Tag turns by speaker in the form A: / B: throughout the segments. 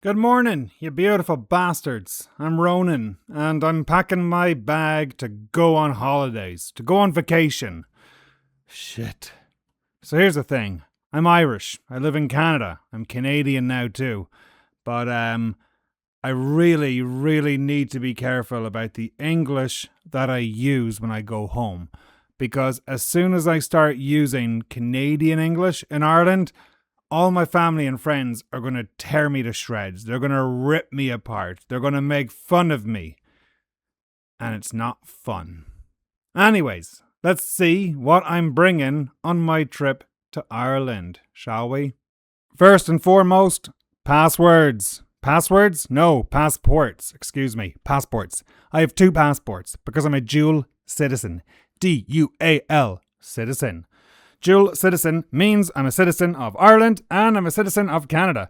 A: Good morning, you beautiful bastards. I'm Ronan, and I'm packing my bag to go on holidays, to go on vacation. Shit. So here's the thing. I'm Irish. I live in Canada. I'm Canadian now too. But I really need to be careful about the English that I use when I go home. Because as soon as I start using Canadian English in Ireland, all my family and friends are going to tear me to shreds. They're going to rip me apart. They're going to make fun of me. And it's not fun. Anyways, let's see what I'm bringing on my trip to Ireland, shall we? First and foremost, passwords. Passwords? No, passports. Excuse me, passports. I have 2 passports because I'm a dual citizen. D-U-A-L, citizen. Dual citizen means I'm a citizen of Ireland and I'm a citizen of Canada.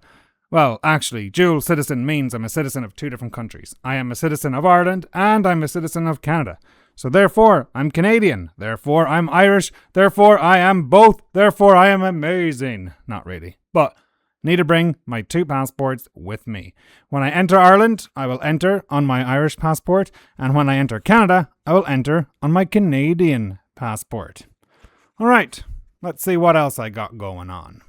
A: Well, actually, dual citizen means I'm a citizen of 2 different countries. I am a citizen of Ireland and I'm a citizen of Canada. So therefore, I'm Canadian. Therefore, I'm Irish. Therefore, I am both. Therefore, I am amazing. Not really. But need to bring my 2 passports with me. When I enter Ireland, I will enter on my Irish passport. And when I enter Canada, I will enter on my Canadian passport. All right. Let's see what else I got going on.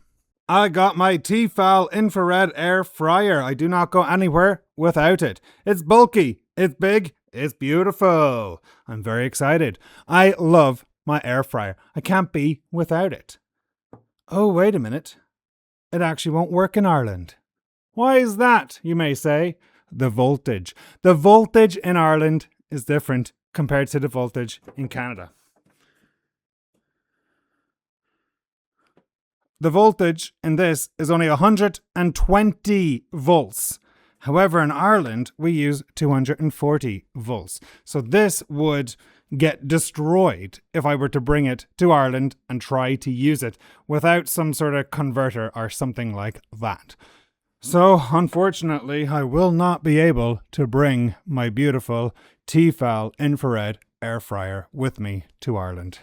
A: I got my Tefal infrared air fryer. I do not go anywhere without it. It's bulky, it's big, it's beautiful. I'm very excited. I love my air fryer. I can't be without it. Oh, wait a minute. It actually won't work in Ireland. Why is that, you may say? The voltage. The voltage in Ireland is different compared to the voltage in Canada. The voltage in this is only 120 volts. However, in Ireland, we use 240 volts. So this would get destroyed if I were to bring it to Ireland and try to use it without some sort of converter or something like that. So, unfortunately, I will not be able to bring my beautiful Tefal infrared air fryer with me to Ireland.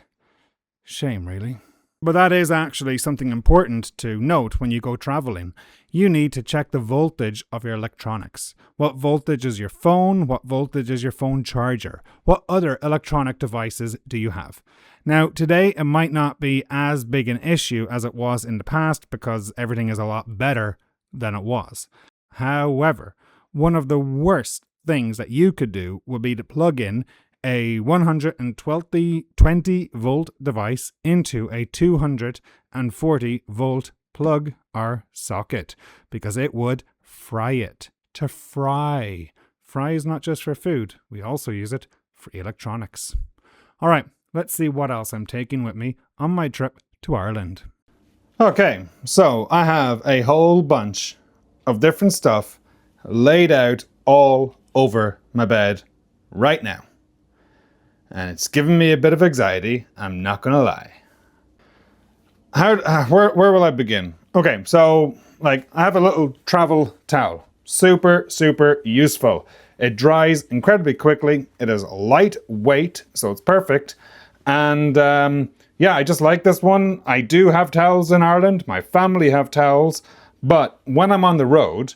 A: Shame, really. But that is actually something important to note when you go traveling. You need to check the voltage of your electronics. What voltage is your phone? What voltage is your phone charger? What other electronic devices do you have? Now, today it might not be as big an issue as it was in the past because everything is a lot better than it was. However, one of the worst things that you could do would be to plug in a 120 volt device into a 240 volt plug or socket because it would fry it. To fry. Fry is not just for food. We also use it for electronics. All right, let's see what else I'm taking with me on my trip to Ireland. Okay, so I have a whole bunch of different stuff laid out all over my bed right now. And it's giving me a bit of anxiety, I'm not gonna lie. Where will I begin? Okay, so I have a little travel towel. Super useful. It dries incredibly quickly. It is lightweight, so it's perfect. And yeah, I just like this one. I do have towels in Ireland. My family have towels. But when I'm on the road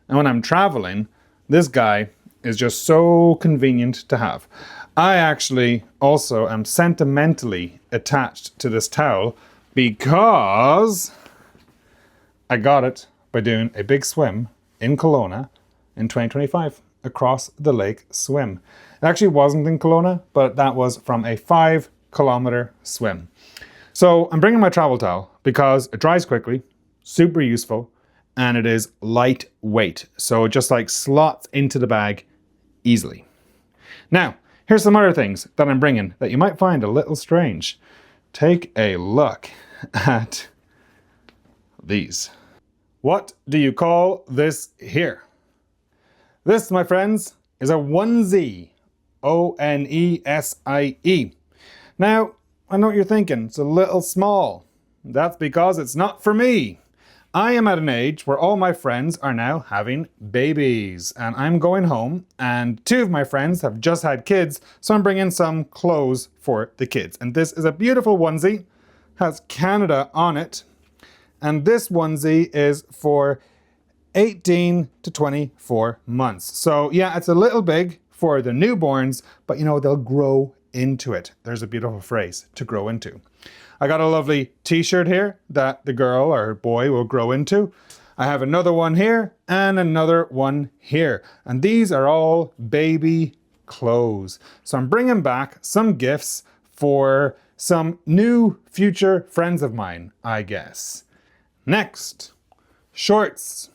A: and when I'm traveling, this guy is just so convenient to have. I actually also am sentimentally attached to this towel because I got it by doing a big swim in Kelowna in 2025 across the lake swim. It actually wasn't in Kelowna, but that was from a 5-kilometer swim. So I'm bringing my travel towel because it dries quickly, super useful, and it is lightweight. So it just slots into the bag easily. Now, here's some other things that I'm bringing that you might find a little strange. Take a look at these. What do you call this here? This, my friends, is a onesie. O-N-E-S-I-E. Now, I know what you're thinking. It's a little small. That's because it's not for me. I am at an age where all my friends are now having babies, and I'm going home, and 2 of my friends have just had kids, so I'm bringing some clothes for the kids. And this is a beautiful onesie, has Canada on it, and this onesie is for 18 to 24 months. So yeah, it's a little big for the newborns, but you know, they'll grow into it. There's a beautiful phrase, to grow into. I got a lovely t-shirt here that the girl or boy will grow into. I have another one here and another one here. And these are all baby clothes. So I'm bringing back some gifts for some new future friends of mine, I guess. Next, shorts.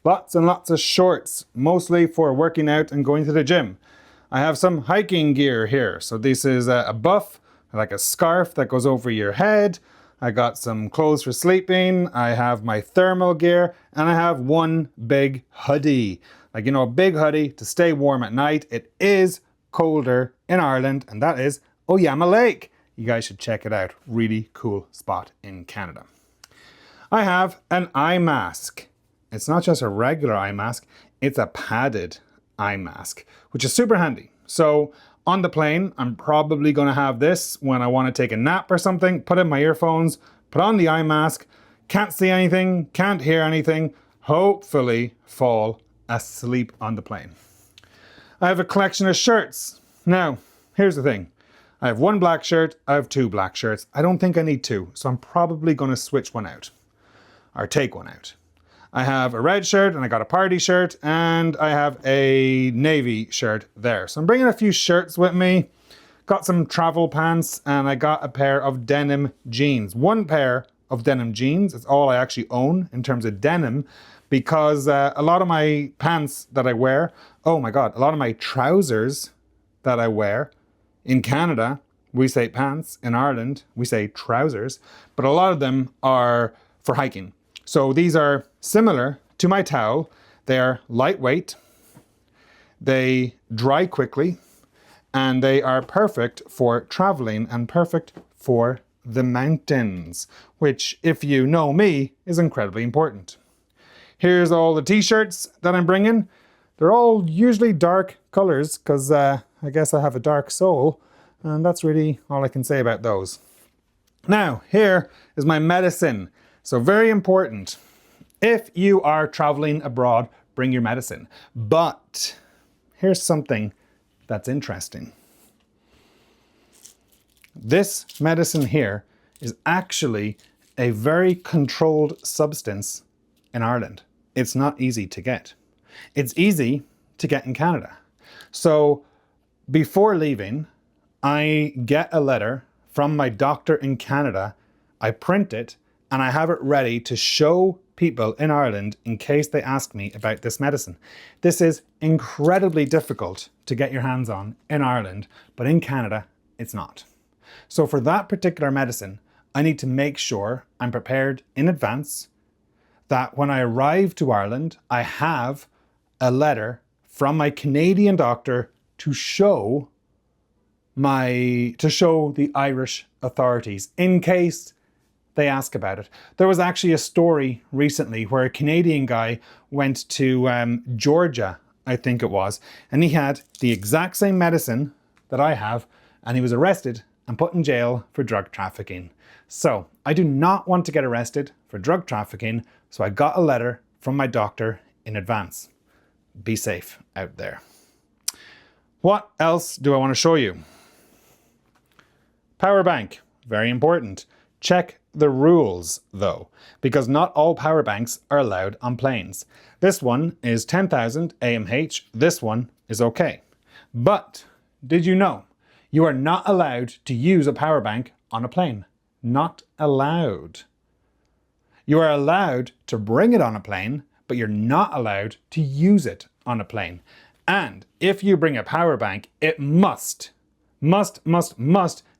A: Lots and lots of shorts, mostly for working out and going to the gym. I have some hiking gear here. So this is a buff, like a scarf that goes over your head. I got some clothes for sleeping. I have my thermal gear, and I have one big hoodie. Like, you know, a big hoodie to stay warm at night. It is colder in Ireland, and that is Oyama Lake. You guys should check it out. Really cool spot in Canada. I have an eye mask. It's not just a regular eye mask, it's a padded eye mask, which is super handy. So on the plane, I'm probably going to have this when I want to take a nap or something, put in my earphones, put on the eye mask, can't see anything, can't hear anything, hopefully fall asleep on the plane. I have a collection of shirts. Now, here's the thing. I have one black shirt, I have two black shirts. I don't think I need two, so I'm probably going to switch one out, or take one out. I have a red shirt and I got a party shirt and I have a navy shirt there. So I'm bringing a few shirts with me. Got some travel pants and I got a pair of denim jeans. One pair of denim jeans. It's all I actually own in terms of denim because a lot of my pants that I wear, oh my God, a lot of my trousers that I wear in Canada, we say pants. In Ireland, we say trousers, but a lot of them are for hiking. So these are similar to my towel. They are lightweight, they dry quickly, and they are perfect for traveling and perfect for the mountains, which, if you know me, is incredibly important. Here's all the t-shirts that I'm bringing. They're all usually dark colors because I guess I have a dark soul, and that's really all I can say about those. Now, here is my medicine. So very important, if you are traveling abroad, bring your medicine. But here's something that's interesting. This medicine here is actually a very controlled substance in Ireland. It's not easy to get. It's easy to get in Canada. So before leaving, I get a letter from my doctor in Canada. I print it, and I have it ready to show people in Ireland in case they ask me about this medicine. This is incredibly difficult to get your hands on in Ireland, but in Canada, it's not. So for that particular medicine, I need to make sure I'm prepared in advance, that when I arrive to Ireland, I have a letter from my Canadian doctor to show the Irish authorities in case they ask about it. There was actually a story recently where a Canadian guy went to Georgia, I think it was, and he had the exact same medicine that I have, and he was arrested and put in jail for drug trafficking. So I do not want to get arrested for drug trafficking, so I got a letter from my doctor in advance. Be safe out there. What else do I want to show you? Power bank, very important. Check the rules though, because not all power banks are allowed on planes. This one is 10,000 AMH, this one is okay. But did you know you are not allowed to use a power bank on a plane? Not allowed. You are allowed to bring it on a plane, but you're not allowed to use it on a plane. And if you bring a power bank, it must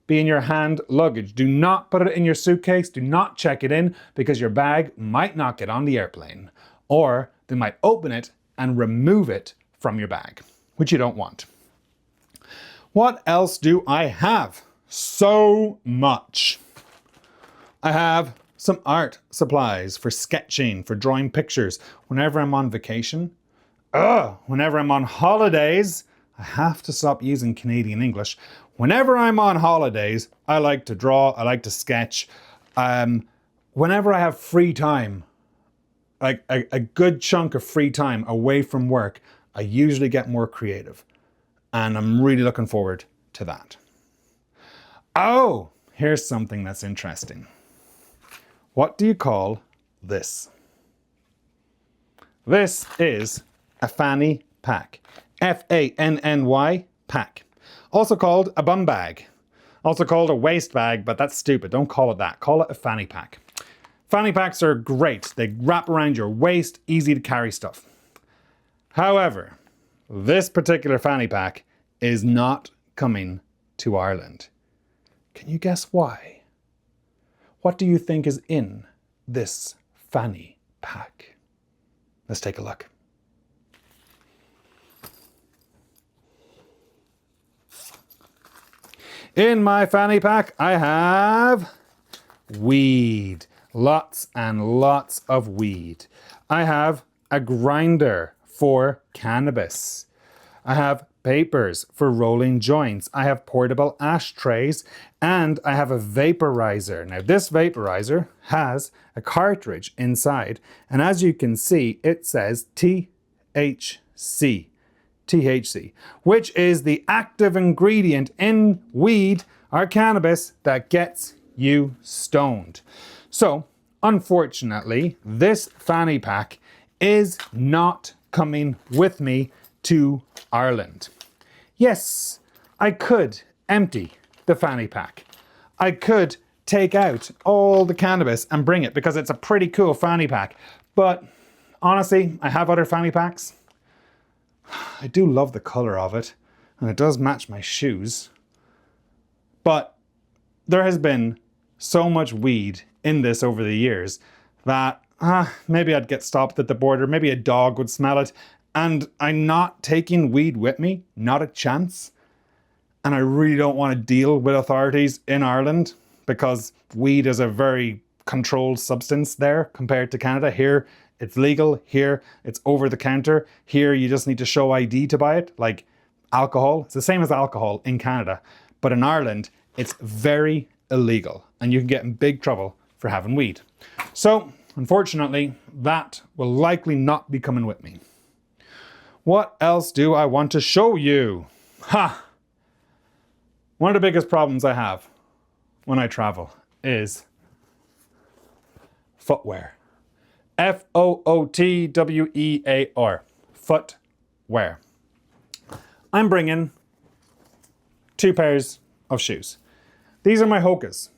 A: be in your hand luggage. Do not put it in your suitcase. Do not check it in because your bag might not get on the airplane, or they might open it and remove it from your bag, which you don't want. What else do I have? So much. I have some art supplies for sketching, for drawing pictures. Whenever I'm on vacation, whenever I'm on holidays, I have to stop using Canadian English. Whenever I'm on holidays, I like to draw, I like to sketch. Whenever I have free time, like a good chunk of free time away from work, I usually get more creative. And I'm really looking forward to that. Oh, here's something that's interesting. What do you call this? This is a fanny pack. F-A-N-N-Y, pack. Also called a bum bag. Also called a waist bag, but that's stupid. Don't call it that. Call it a fanny pack. Fanny packs are great. They wrap around your waist, easy to carry stuff. However, this particular fanny pack is not coming to Ireland. Can you guess why? What do you think is in this fanny pack? Let's take a look. In my fanny pack, I have weed. Lots and lots of weed. I have a grinder for cannabis. I have papers for rolling joints. I have portable ashtrays, and I have a vaporizer. Now, this vaporizer has a cartridge inside, and as you can see, it says THC. THC, which is the active ingredient in weed or cannabis that gets you stoned. So, unfortunately, this fanny pack is not coming with me to Ireland. Yes, I could empty the fanny pack. I could take out all the cannabis and bring it because it's a pretty cool fanny pack. But honestly, I have other fanny packs. I do love the color of it, and it does match my shoes. But there has been so much weed in this over the years that maybe I'd get stopped at the border, maybe a dog would smell it, and I'm not taking weed with me, not a chance. And I really don't want to deal with authorities in Ireland because weed is a very controlled substance there compared to Canada. Here, it's legal. Here, it's over the counter. Here, you just need to show ID to buy it, like alcohol. It's the same as alcohol in Canada. But in Ireland, it's very illegal and you can get in big trouble for having weed. So, unfortunately, that will likely not be coming with me. What else do I want to show you? One of the biggest problems I have when I travel is footwear. Footwear. Footwear. I'm bringing 2 pairs of shoes. These are my Hokas.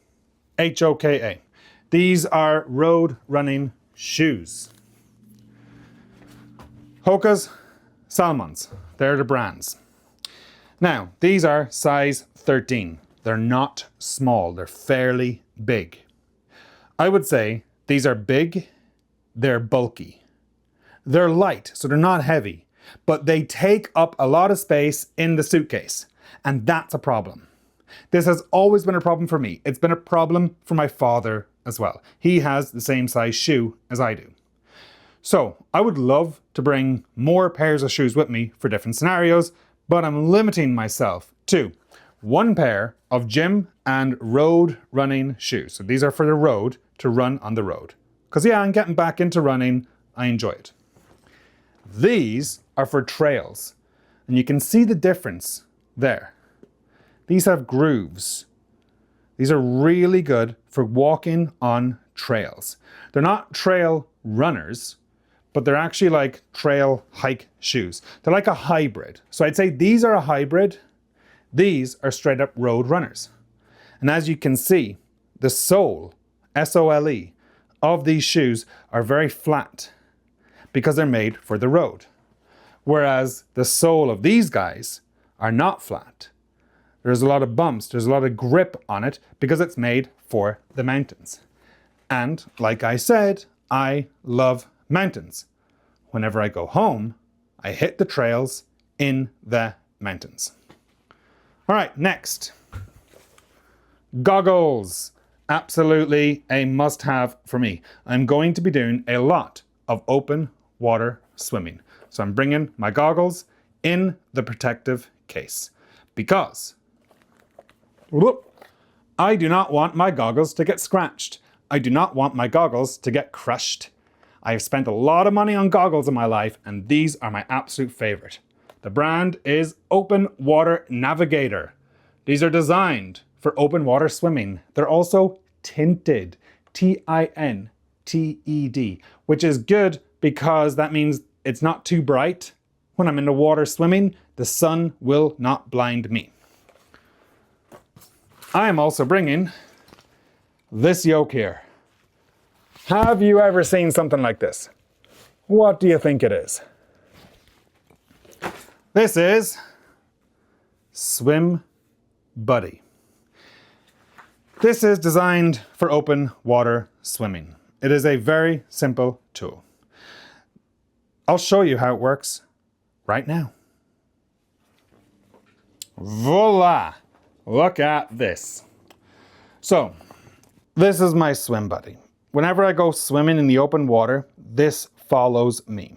A: H-O-K-A. These are road running shoes. Hokas, Salmons. They're the brands. Now, these are size 13. They're not small. They're fairly big. I would say these are big. They're bulky. They're light, so they're not heavy, but they take up a lot of space in the suitcase, and that's a problem. This has always been a problem for me. It's been a problem for my father as well. He has the same size shoe as I do. So I would love to bring more pairs of shoes with me for different scenarios, but I'm limiting myself to 1 pair of gym and road running shoes. So these are for the road, to run on the road. Because yeah, I'm getting back into running. I enjoy it. These are for trails. And you can see the difference there. These have grooves. These are really good for walking on trails. They're not trail runners, but they're actually like trail hike shoes. They're like a hybrid. So I'd say these are a hybrid. These are straight up road runners. And as you can see, the sole, S-O-L-E, of these shoes are very flat because they're made for the road. Whereas the sole of these guys are not flat. There's a lot of bumps, there's a lot of grip on it because it's made for the mountains. And like I said, I love mountains. Whenever I go home, I hit the trails in the mountains. All right, next. Goggles. Absolutely a must-have for me. I'm going to be doing a lot of open water swimming. So I'm bringing my goggles in the protective case because I do not want my goggles to get scratched. I do not want my goggles to get crushed. I've spent a lot of money on goggles in my life, and these are my absolute favorite. The brand is Open Water Navigator. These are designed for open water swimming. They're also tinted, Tinted, which is good because that means it's not too bright. When I'm in the water swimming, the sun will not blind me. I am also bringing this yoke here. Have you ever seen something like this? What do you think it is? This is Swim Buddy. This is designed for open water swimming. It is a very simple tool. I'll show you how it works right now. Voila! Look at this. So, this is my swim buddy. Whenever I go swimming in the open water, this follows me.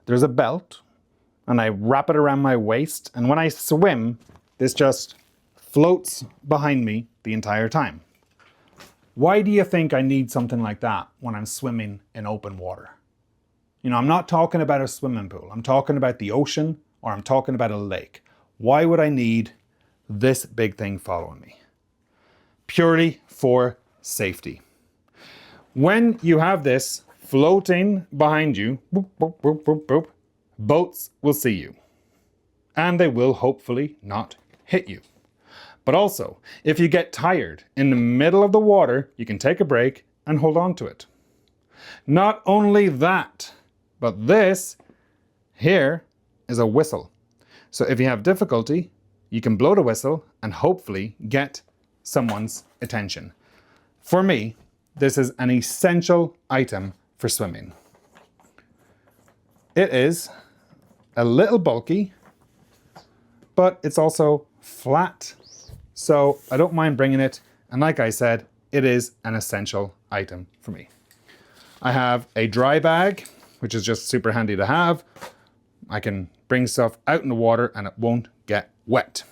A: There's a belt, and I wrap it around my waist, and when I swim, this just floats behind me the entire time. Why do you think I need something like that when I'm swimming in open water? You know, I'm not talking about a swimming pool. I'm talking about the ocean, or I'm talking about a lake. Why would I need this big thing following me? Purely for safety. When you have this floating behind you, boop, boop, boop, boop, boop, boats will see you. And they will hopefully not hit you. But also, if you get tired in the middle of the water, you can take a break and hold on to it. Not only that, but this here is a whistle. So if you have difficulty, you can blow the whistle and hopefully get someone's attention. For me, this is an essential item for swimming. It is a little bulky, but it's also flat, so I don't mind bringing it. And like I said, it is an essential item for me. I have a dry bag, which is just super handy to have. I can bring stuff out in the water and it won't get wet.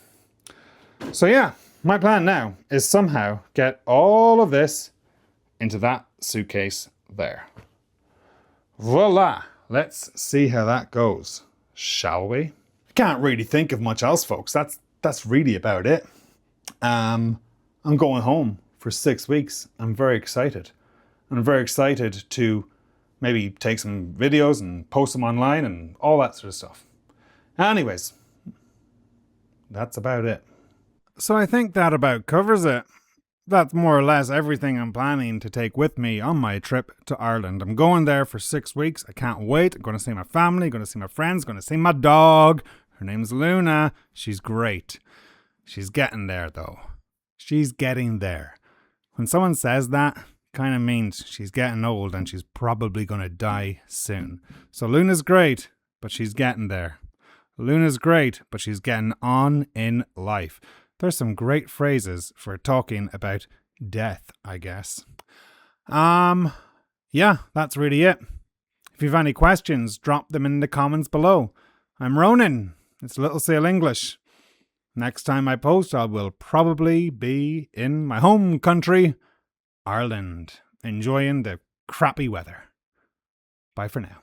A: So yeah, my plan now is somehow get all of this into that suitcase there. Voila! Let's see how that goes, shall we? I can't really think of much else, folks. That's really about it. I'm going home for 6 weeks. I'm very excited. And I'm very excited to maybe take some videos and post them online and all that sort of stuff. Anyways, that's about it. So I think that about covers it. That's more or less everything I'm planning to take with me on my trip to Ireland. I'm going there for 6 weeks. I can't wait. I'm going to see my family, going to see my friends, going to see my dog. Her name's Luna. She's great. She's getting there, though. She's getting there. When someone says that, kind of means she's getting old and she's probably going to die soon. So Luna's great, but she's getting there. Luna's great, but she's getting on in life. There's some great phrases for talking about death, I guess. Yeah, that's really it. If you've any questions, drop them in the comments below. I'm Ronan. It's Little Sail English. Next time I post, I will probably be in my home country, Ireland, enjoying the crappy weather. Bye for now.